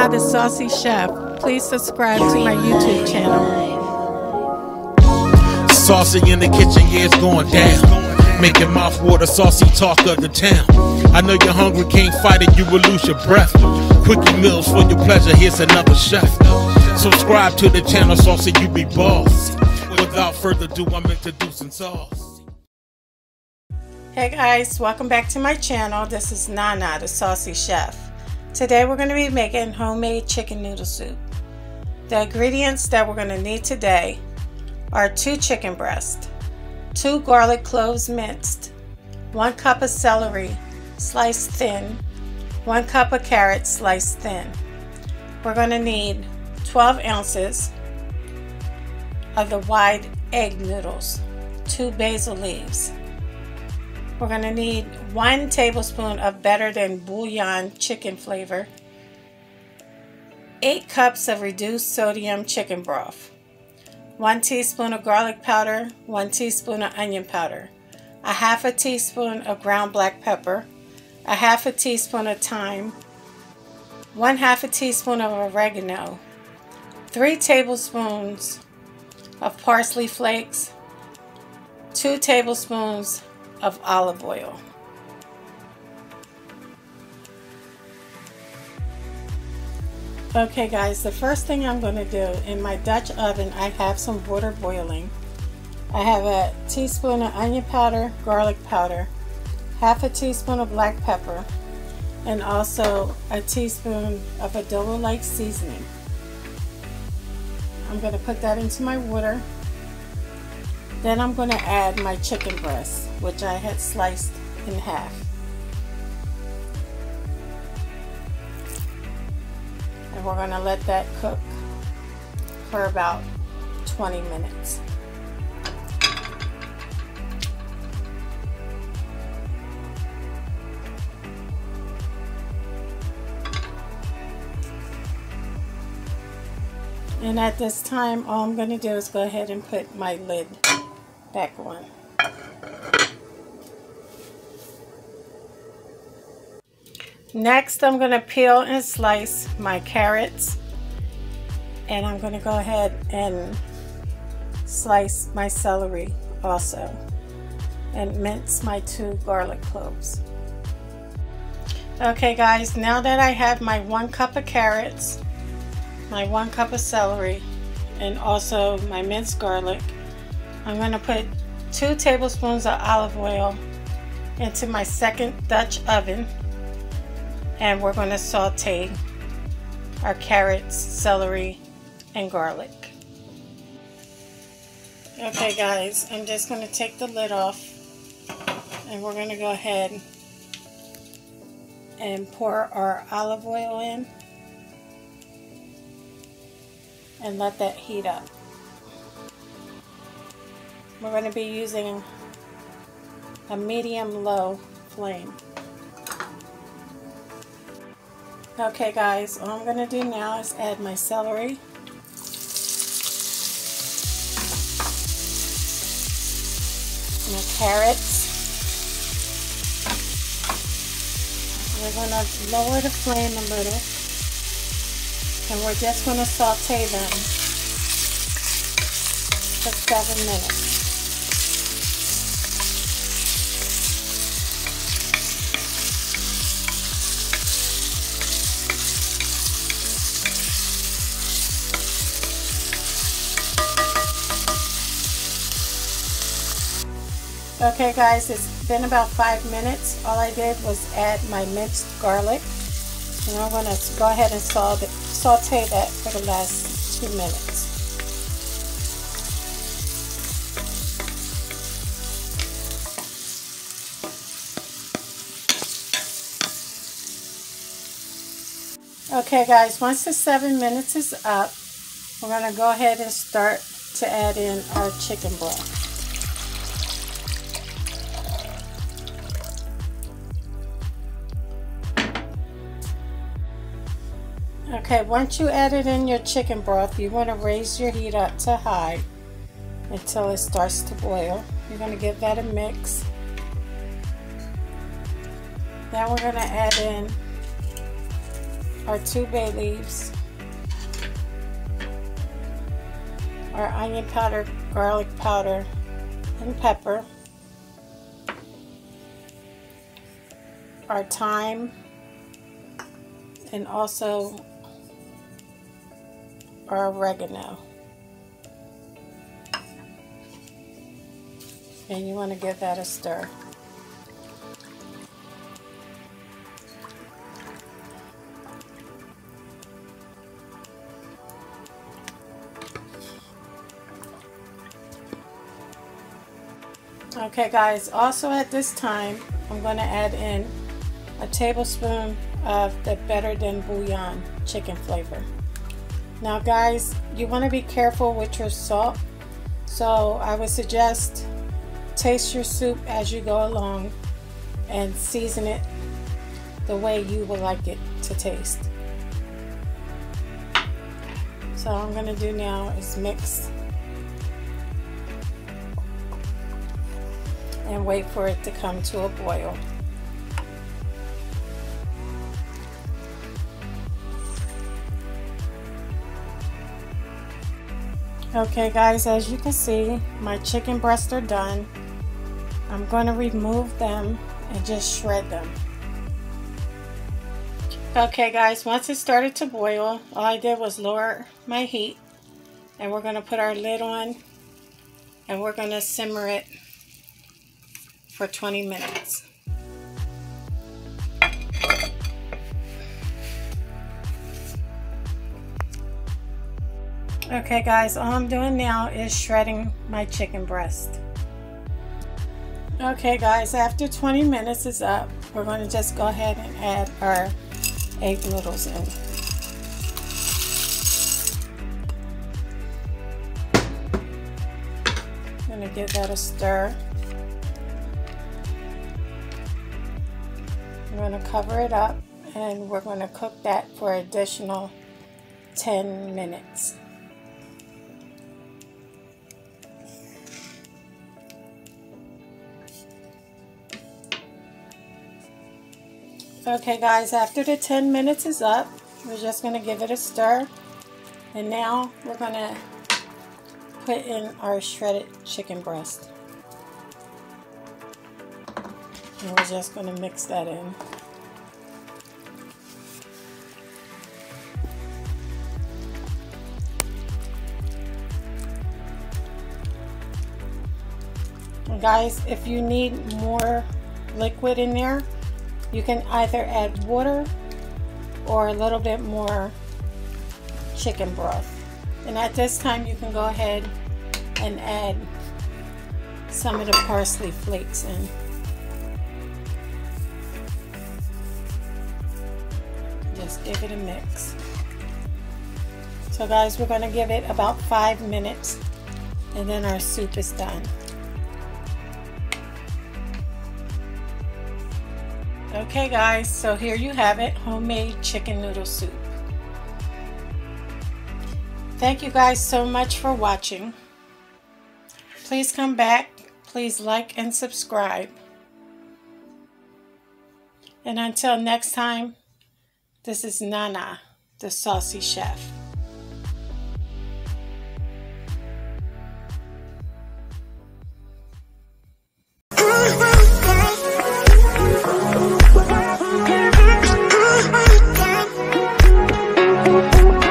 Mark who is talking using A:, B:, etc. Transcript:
A: Nana the Saucy Chef. Please subscribe to my YouTube channel.
B: Saucy in the kitchen, yeah, it's going down. Making mouth water, saucy talk of the town. I know you're hungry, can't fight it, you will lose your breath. Quickie meals for your pleasure, here's another chef. Subscribe to the channel, Saucy, you be boss. Without further ado, I'm introducing sauce.
A: Hey guys, welcome back to my channel. This is Nana the Saucy Chef. Today we're going to be making homemade chicken noodle soup. The ingredients that we're going to need today are 2 chicken breasts, 2 garlic cloves minced, 1 cup of celery sliced thin, 1 cup of carrots sliced thin. We're going to need 12 ounces of the wide egg noodles, 2 basil leaves. We're going to need 1 tablespoon of better than bouillon chicken flavor, 8 cups of reduced sodium chicken broth, 1 teaspoon of garlic powder, 1 teaspoon of onion powder, a half a teaspoon of ground black pepper, a half a teaspoon of thyme, 1/2 a teaspoon of oregano, 3 tablespoons of parsley flakes, 2 tablespoons of olive oil. Okay guys, the first thing I'm going to do, in my Dutch oven I have some water boiling. I have a teaspoon of onion powder, garlic powder, half a teaspoon of black pepper, and also a teaspoon of adobo-like seasoning. I'm going to put that into my water. Then I'm going to add my chicken breast, which I had sliced in half. And we're going to let that cook for about 20 minutes. And at this time, all I'm going to do is go ahead and put my lid back on. Next, I'm going to peel and slice my carrots, and I'm going to go ahead and slice my celery also, and mince my 2 garlic cloves. Okay guys, now that I have my 1 cup of carrots, my 1 cup of celery, and also my minced garlic, I'm going to put 2 tablespoons of olive oil into my second Dutch oven, and we're going to saute our carrots, celery, and garlic. Okay guys, I'm just going to take the lid off, and we're going to go ahead and pour our olive oil in and let that heat up. We're going to be using a medium-low flame. Okay guys, all I'm going to do now is add my celery, my carrots. We're going to lower the flame a little, and we're just going to saute them for 7 minutes. Okay guys, it's been about 5 minutes. All I did was add my minced garlic, and I'm going to go ahead and saute that for the last 2 minutes. Okay guys, once the 7 minutes is up, we're going to go ahead and start to add in our chicken broth. Okay, once you added in your chicken broth, you want to raise your heat up to high until it starts to boil. You're going to give that a mix. Then we're going to add in our 2 bay leaves, our onion powder, garlic powder, and pepper, our thyme, and also our oregano. And you want to give that a stir. Okay guys, also at this time I'm going to add in a tablespoon of the better than bouillon chicken flavor. Now guys, you want to be careful with your salt, so I would suggest taste your soup as you go along and season it the way you would like it to taste. So all I'm going to do now is mix and wait for it to come to a boil. Okay guys, as you can see, my chicken breasts are done. I'm going to remove them and just shred them. Okay guys, once it started to boil, all I did was lower my heat, and we're going to put our lid on and we're going to simmer it for 20 minutes. Okay guys, all I'm doing now is shredding my chicken breast. Okay guys, after 20 minutes is up, we're going to just go ahead and add our egg noodles in. I'm going to give that a stir. I'm going to cover it up and we're going to cook that for an additional 10 minutes. Okay guys, after the 10 minutes is up, we're just going to give it a stir, and now we're going to put in our shredded chicken breast. And we're just going to mix that in. And guys, if you need more liquid in there, you can either add water or a little bit more chicken broth. And at this time you can go ahead and add some of the parsley flakes in. Just give it a mix. So guys, we're going to give it about 5 minutes and then our soup is done. Okay guys, so here you have it, homemade chicken noodle soup. Thank you guys so much for watching. Please come back, please like and subscribe. And until next time, this is Nana, the Saucy Chef.
C: Thank you.